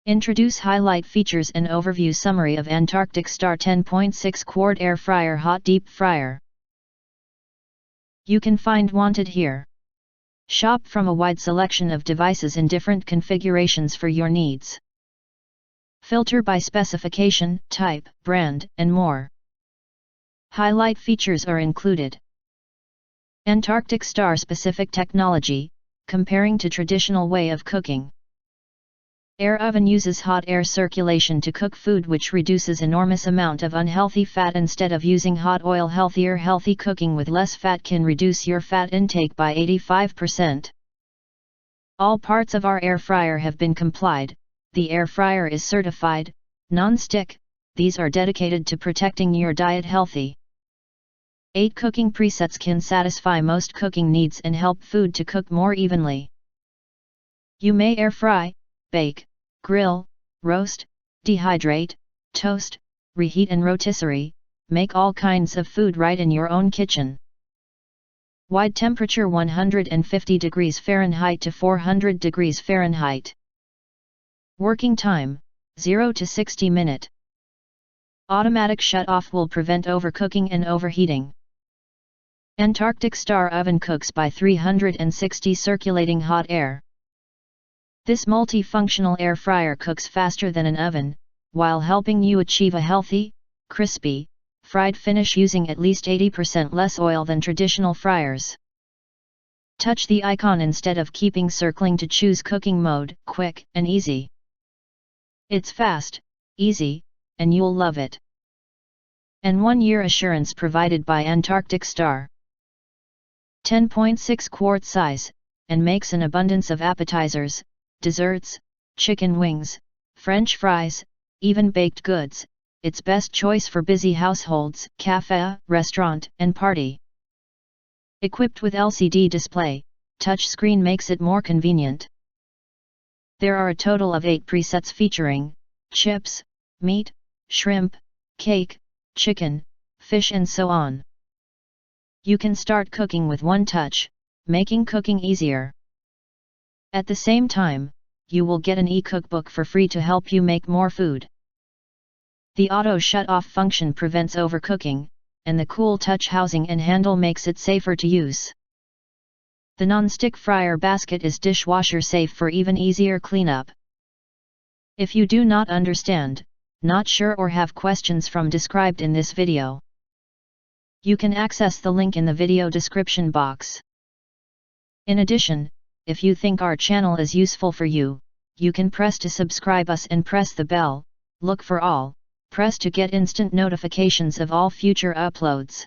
Introduce highlight features and overview summary of Antarctic Star 10.6 Quart Air Fryer Hot Deep Fryer. You can find wanted here. Shop from a wide selection of devices in different configurations for your needs. Filter by specification, type, brand, and more. Highlight features are included. Antarctic Star specific technology, comparing to traditional way of cooking. Air oven uses hot air circulation to cook food, which reduces enormous amount of unhealthy fat instead of using hot oil. Healthy cooking with less fat can reduce your fat intake by 85%. All parts of our air fryer have been complied. The air fryer is certified Nonstick. These are dedicated to protecting your diet healthy. 8 cooking presets can satisfy most cooking needs and help food to cook more evenly. You may air fry, bake, grill, roast, dehydrate, toast, reheat and rotisserie, make all kinds of food right in your own kitchen. Wide temperature 150 degrees Fahrenheit to 400 degrees Fahrenheit. Working time, 0 to 60 minutes. Automatic shut-off will prevent overcooking and overheating. Antarctic Star oven cooks by 360 circulating hot air. This multifunctional air fryer cooks faster than an oven, while helping you achieve a healthy, crispy, fried finish using at least 80% less oil than traditional fryers. Touch the icon instead of keeping circling to choose cooking mode, quick and easy. It's fast, easy, and you'll love it. And 1-year assurance provided by Antarctic Star. 10.6 quart size, and makes an abundance of appetizers, desserts, chicken wings, French fries, even baked goods. It's best choice for busy households, cafe, restaurant, and party. Equipped with LCD display, touch screen makes it more convenient. There are a total of 8 presets featuring chips, meat, shrimp, cake, chicken, fish and so on. You can start cooking with one touch, making cooking easier. At the same time, you will get an e-cookbook for free to help you make more food. The auto shut-off function prevents overcooking, and the cool touch housing and handle makes it safer to use. The non-stick fryer basket is dishwasher safe for even easier cleanup. If you do not understand, not sure or have questions from described in this video, you can access the link in the video description box. In addition, if you think our channel is useful for you, you can press to subscribe us and press the bell, look for all, press to get instant notifications of all future uploads.